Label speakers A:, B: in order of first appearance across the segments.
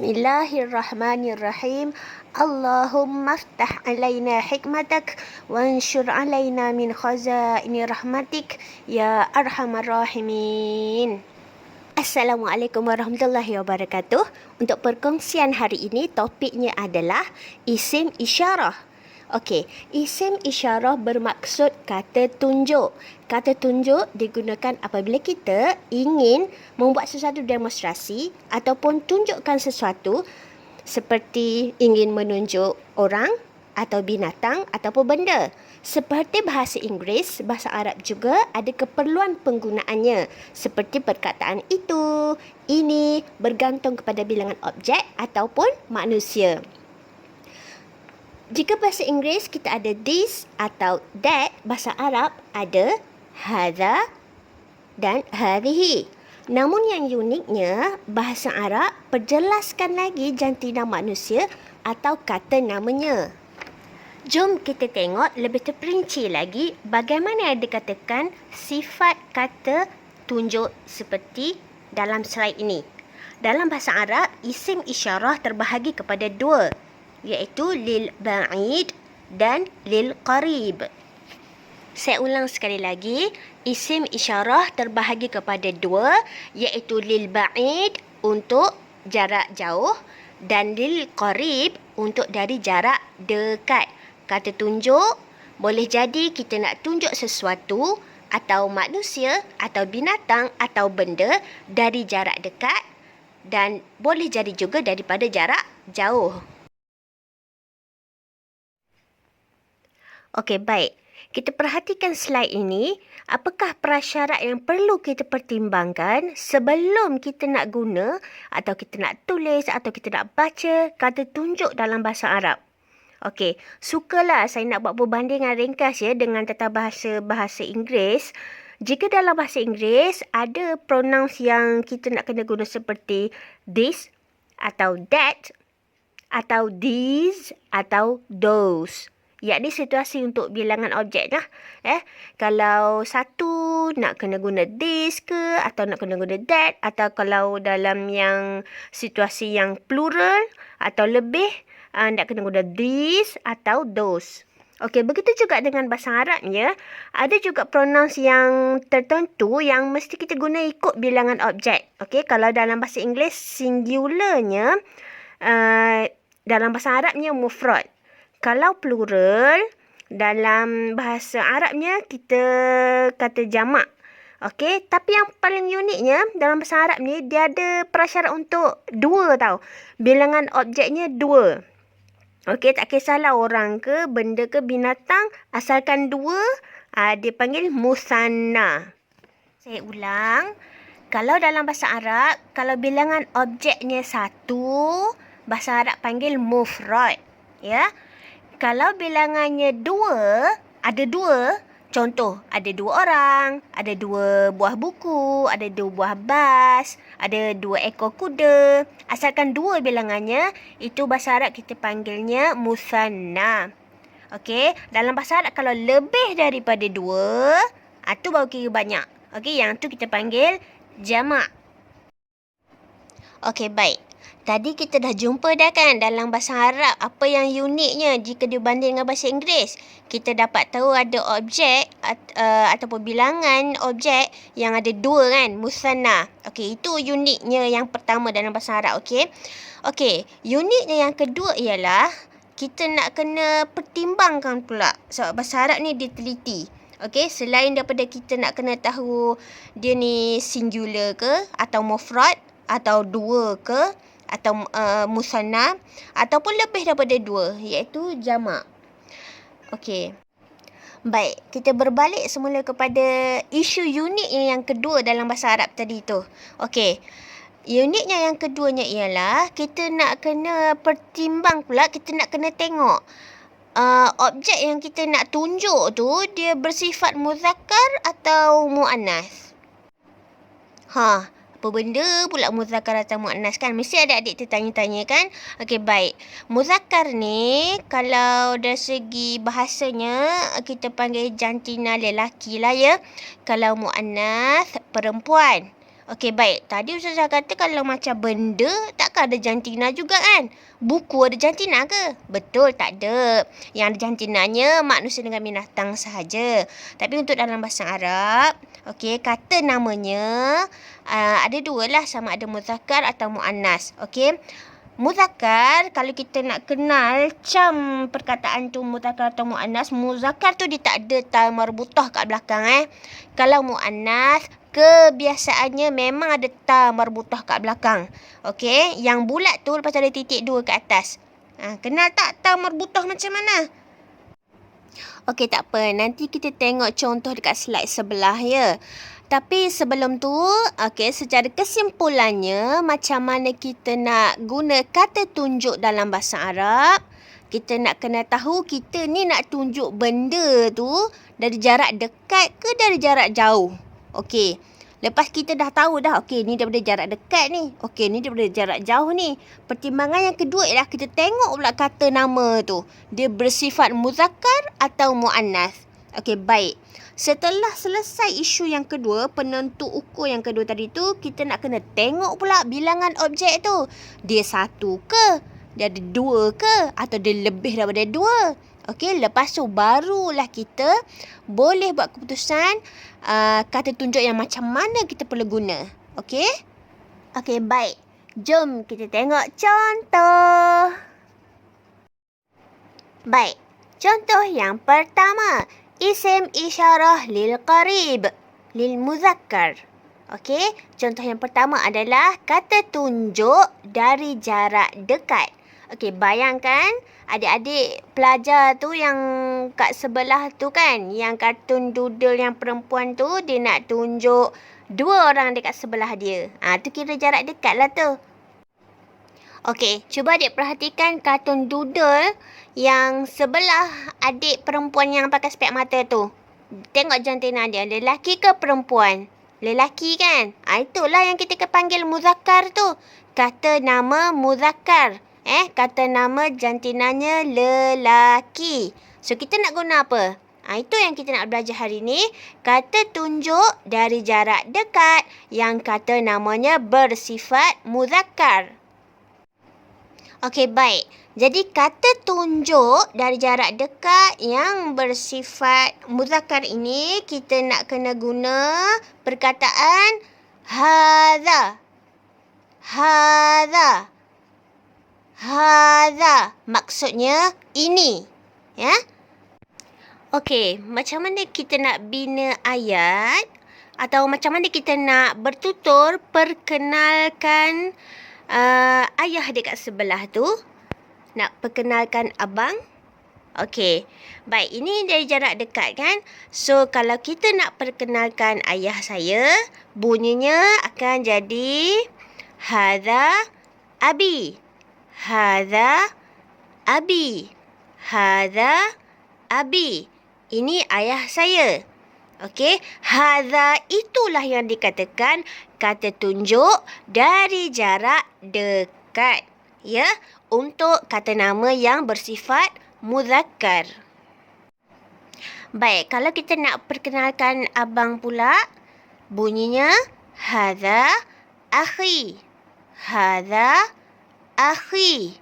A: Bismillahirrahmanirrahim. Allahumma aftah alaina hikmatak wanshur alaina min khazaini rahmatik ya arhamar rahimin. Assalamualaikum warahmatullahi wabarakatuh. Untuk perkongsian hari ini, topiknya adalah isim isyarah. Okey, isim isyarah bermaksud kata tunjuk. Kata tunjuk digunakan apabila kita ingin membuat sesuatu demonstrasi ataupun tunjukkan sesuatu seperti ingin menunjuk orang atau binatang ataupun benda. Seperti bahasa Inggeris, bahasa Arab juga ada keperluan penggunaannya. Seperti perkataan itu, ini bergantung kepada bilangan objek ataupun manusia. Jika bahasa Inggeris kita ada this atau that, bahasa Arab ada hadha dan hadhihi. Namun yang uniknya, bahasa Arab perjelaskan lagi jantina manusia atau kata namanya. Jom kita tengok lebih terperinci lagi bagaimana dikatakan sifat kata tunjuk seperti dalam slide ini. Dalam bahasa Arab, isim isyarah terbahagi kepada dua, iaitu lil ba'id dan lil qarib. Saya ulang sekali lagi, isim isyarah terbahagi kepada dua, iaitu lil ba'id untuk jarak jauh dan lil qarib untuk dari jarak dekat. Kata tunjuk boleh jadi kita nak tunjuk sesuatu atau manusia atau binatang atau benda dari jarak dekat dan boleh jadi juga daripada jarak jauh. Okey, baik. Kita perhatikan slide ini. Apakah prasyarat yang perlu kita pertimbangkan sebelum kita nak guna atau kita nak tulis atau kita nak baca kata tunjuk dalam bahasa Arab? Okey, sukalah saya nak buat perbandingan ringkas dengan tata bahasa Inggeris. Jika dalam bahasa Inggeris ada pronouns yang kita nak kena guna seperti this atau that atau these atau those. Yakni situasi untuk bilangan objek lah. Kalau satu nak kena guna this ke atau nak kena guna that, atau kalau dalam yang situasi yang plural atau lebih nak kena guna this atau those. Okey, begitu juga dengan bahasa Arab ya. Ada juga pronouns yang tertentu yang mesti kita guna ikut bilangan objek. Okey, kalau dalam bahasa Inggeris singularnya, dalam bahasa Arabnya mufrad. Kalau plural, dalam bahasa Arabnya kita kata jamak. Okey, tapi yang paling uniknya dalam bahasa Arab ni dia ada prasyarat untuk dua tau. Bilangan objeknya dua. Okey, tak kisahlah orang ke, benda ke, binatang, asalkan dua, dia panggil musanna. Saya ulang. Kalau dalam bahasa Arab, kalau bilangan objeknya satu, bahasa Arab panggil mufrad. Ya. Kalau bilangannya dua, ada dua, contoh, ada dua orang, ada dua buah buku, ada dua buah bas, ada dua ekor kuda. Asalkan dua bilangannya, itu bahasa Arab kita panggilnya musanna. Okey, dalam bahasa Arab kalau lebih daripada dua, itu baru kira banyak. Okey, yang tu kita panggil jamak. Okey, baik. Tadi kita dah jumpa dah kan dalam bahasa Arab apa yang uniknya jika dibanding dengan bahasa Inggeris. Kita dapat tahu ada objek ataupun bilangan objek yang ada dua kan, musanna. Okey, itu uniknya yang pertama dalam bahasa Arab, okey. Okey, uniknya yang kedua ialah kita nak kena pertimbangkan pula sebab bahasa Arab ni diteliti. Okey, selain daripada kita nak kena tahu dia ni singular ke atau mufrad atau dua ke atau musanna ataupun lebih daripada dua, iaitu jamak. Okey. Baik, kita berbalik semula kepada isu uniknya yang kedua dalam bahasa Arab tadi tu. Okey. Uniknya yang keduanya ialah kita nak kena pertimbang pula, kita nak kena tengok objek yang kita nak tunjuk tu dia bersifat muzakkar atau muannas. Apa benda pula muzakkar atau muannas kan? Mesti adik-adik tertanya-tanya kan? Okey, baik. Muzakkar ni kalau dari segi bahasanya kita panggil jantina lelaki lah ya. Kalau muannas perempuan. Okey, baik. Tadi Ustazah kata kalau macam benda, takkan ada jantina juga kan? Buku ada jantina ke? Betul, tak ada. Yang ada jantinanya manusia dengan binatang sahaja. Tapi untuk dalam bahasa Arab, okey, kata namanya ada dua lah, sama ada muzakkar atau muannas. Okey. Muzakkar, kalau kita nak kenal cam perkataan tu muzakkar atau muannas, muzakkar tu dia tak ada ta marbutah kat belakang. Kalau muannas, kebiasaannya memang ada ta marbutah kat belakang. Okey, yang bulat tu lepas tu ada titik dua kat atas. Kenal tak ta marbutah macam mana? Okey, tak apa. Nanti kita tengok contoh dekat slide sebelah ya. Tapi sebelum tu, okey, secara kesimpulannya, macam mana kita nak guna kata tunjuk dalam bahasa Arab, kita nak kena tahu kita ni nak tunjuk benda tu dari jarak dekat ke dari jarak jauh. Okey. Lepas kita dah tahu dah, okey, ni daripada jarak dekat ni. Okey, ni daripada jarak jauh ni. Pertimbangan yang kedua ialah kita tengok pula kata nama tu. Dia bersifat muzakkar atau muannas. Okey, baik. Setelah selesai isu yang kedua, penentu ukur yang kedua tadi tu, kita nak kena tengok pula bilangan objek tu. Dia satu ke? Dia ada dua ke? Atau dia lebih daripada dua? Okey, lepas tu barulah kita boleh buat keputusan kata tunjuk yang macam mana kita perlu guna. Okey? Okey, baik. Jom kita tengok contoh. Baik. Contoh yang pertama. Isim isyarah lil qarib. Lil muzakkar. Okey? Contoh yang pertama adalah kata tunjuk dari jarak dekat. Okey, bayangkan adik-adik pelajar tu yang kat sebelah tu kan, yang kartun doodle yang perempuan tu, dia nak tunjuk dua orang dekat sebelah dia. Tu kira jarak dekat lah tu. Okey, cuba adik perhatikan kartun doodle yang sebelah adik perempuan yang pakai spek mata tu. Tengok jantina dia, lelaki ke perempuan? Lelaki kan? Itulah yang kita panggil muzakkar tu. Kata nama muzakkar. Kata nama jantinanya lelaki. So, kita nak guna apa? Itu yang kita nak belajar hari ni. Kata tunjuk dari jarak dekat yang kata namanya bersifat muzakkar. Okey, baik. Jadi, kata tunjuk dari jarak dekat yang bersifat muzakkar ini, kita nak kena guna perkataan hadha. Hadha. Hadha. Maksudnya ini. Ya? Okey, macam mana kita nak bina ayat atau macam mana kita nak bertutur perkenalkan ayah dekat sebelah tu? Nak perkenalkan abang? Okey. Baik, ini dari jarak dekat kan? So, kalau kita nak perkenalkan ayah saya, bunyinya akan jadi hadha abi. Hadha abi. Hadha abi. Ini ayah saya. Okey, hadha itulah yang dikatakan kata tunjuk dari jarak dekat. Ya, untuk kata nama yang bersifat muzakkar. Baik, kalau kita nak perkenalkan abang pula, bunyinya hadha akhi. Hadha akhi.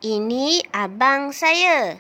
A: Ini abang saya.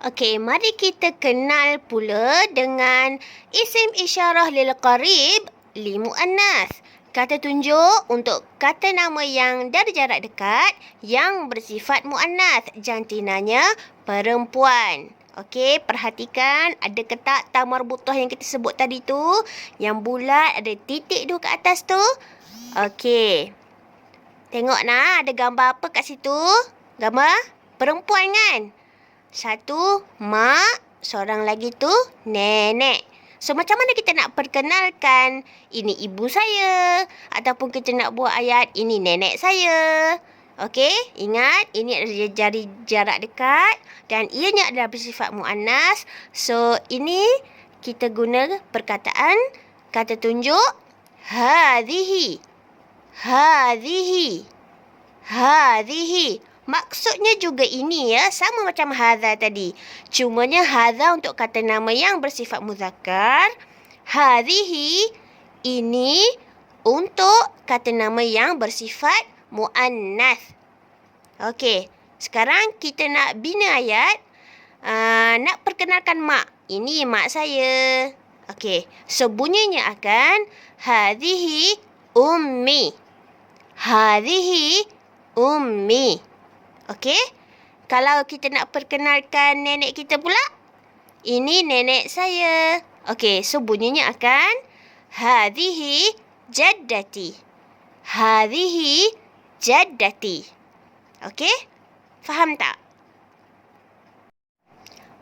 A: Okey, mari kita kenal pula dengan isim isyarah lil qarib li muannas. Kata tunjuk untuk kata nama yang dari jarak dekat yang bersifat muannas, jantinanya perempuan. Okey, perhatikan ada ke tak ta marbutah yang kita sebut tadi tu, yang bulat ada titik tu kat atas tu. Okey. Tengok nak ada gambar apa kat situ? Gambar perempuan kan? Satu mak, seorang lagi tu nenek. So, macam mana kita nak perkenalkan ini ibu saya? Ataupun kita nak buat ayat ini nenek saya. Okey, ingat ini adalah jari jarak dekat dan ianya adalah bersifat muannas. So, ini kita guna perkataan kata tunjuk hadhihi. Hadhihi. Hadhihi. Maksudnya juga ini ya, sama macam hadha tadi. Cumanya hadha untuk kata nama yang bersifat muzakkar. Hadhihi Ini untuk kata nama yang bersifat mu'annath. Okey, sekarang kita nak bina ayat. Nak perkenalkan mak. Ini mak saya. Okey, so bunyinya akan hadhihi ummi. Hadhihi ummi. Okey, kalau kita nak perkenalkan nenek kita pula, ini nenek saya. Okey, so bunyinya akan hadhihi jaddati. Hadhihi jaddati. Okey, faham tak?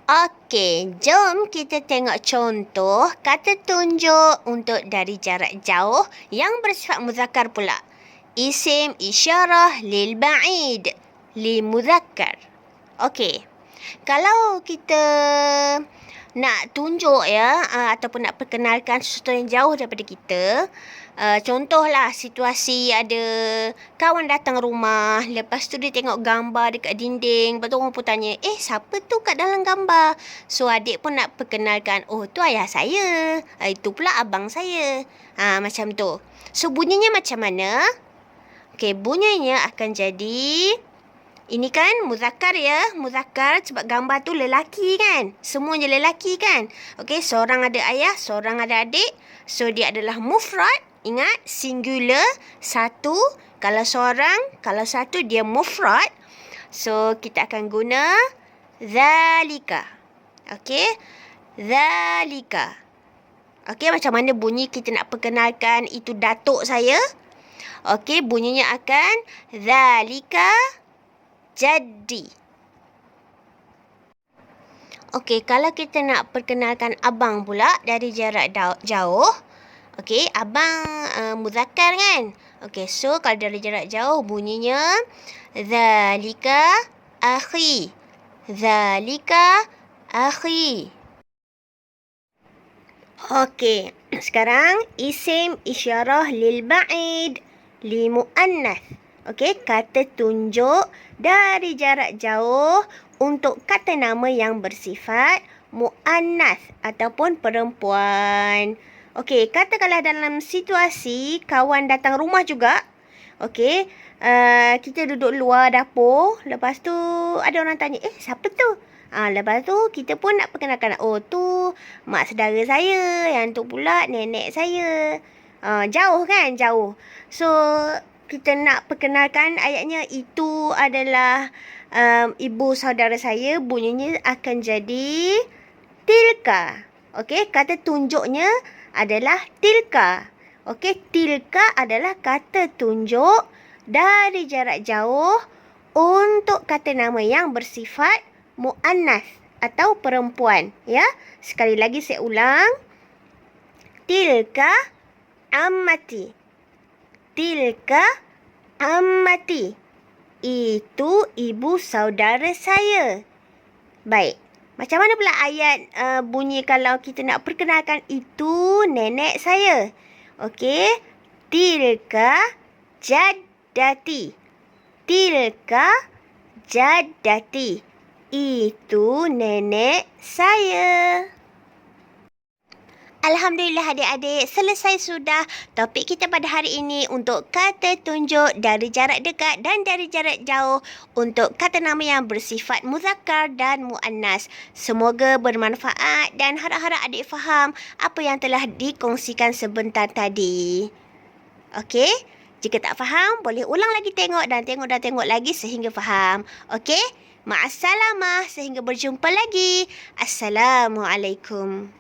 A: Okey, jom kita tengok contoh kata tunjuk untuk dari jarak jauh yang bersifat muzakkar pula. Isim isyarah lil ba'id, li muzakkar. Okey, kalau kita nak tunjuk ya, ataupun nak perkenalkan sesuatu yang jauh daripada kita, contohlah situasi ada kawan datang rumah, lepas tu dia tengok gambar dekat dinding, lepas tu orang pun tanya, siapa tu kat dalam gambar? So adik pun nak perkenalkan, oh tu ayah saya, itu pula abang saya. Macam tu. So bunyinya macam mana? Okey, bunyinya akan jadi, ini kan muzakkar ya, muzakkar sebab gambar tu lelaki kan. Semuanya lelaki kan. Okey, seorang ada ayah, seorang ada adik. So dia adalah mufrad. Ingat, singular, satu. Kalau seorang, kalau satu dia mufrad. So kita akan guna zalika. Okey, zalika. Okey, macam mana bunyi kita nak perkenalkan itu datuk saya? Okey, bunyinya akan zalika jaddi. Okey, kalau kita nak perkenalkan abang pula dari jarak jauh. Okey, abang muzakkar kan? Okey, so kalau dari jarak jauh bunyinya zalika akhi. Zalika akhi. Okey, sekarang isim isyarah lil ba'id, li mu'annath. Okey, kata tunjuk dari jarak jauh untuk kata nama yang bersifat mu'annath ataupun perempuan. Okey, katakanlah dalam situasi kawan datang rumah juga. Okey, kita duduk luar dapur. Lepas tu ada orang tanya, siapa tu? Lepas tu kita pun nak perkenalkan, oh tu mak saudara saya, yang tu pula nenek saya. Jauh kan? Jauh. So kita nak perkenalkan ayatnya, itu adalah ibu saudara saya, bunyinya akan jadi tilka. Okey, kata tunjuknya adalah tilka. Okey, tilka adalah kata tunjuk dari jarak jauh untuk kata nama yang bersifat mu'annath atau perempuan. Ya, sekali lagi saya ulang. Tilka ammati. Tilka ammati. Itu ibu saudara saya. Baik. Macam mana pula ayat bunyi kalau kita nak perkenalkan itu nenek saya? Okey. Tilka jaddati. Tilka jaddati. Itu nenek saya. Alhamdulillah adik-adik, selesai sudah topik kita pada hari ini untuk kata tunjuk dari jarak dekat dan dari jarak jauh untuk kata nama yang bersifat muzakkar dan muannas. Semoga bermanfaat dan harap-harap adik faham apa yang telah dikongsikan sebentar tadi. Okey? Jika tak faham, boleh ulang lagi tengok dan tengok lagi sehingga faham. Okey? Ma'assalamah, sehingga berjumpa lagi. Assalamualaikum.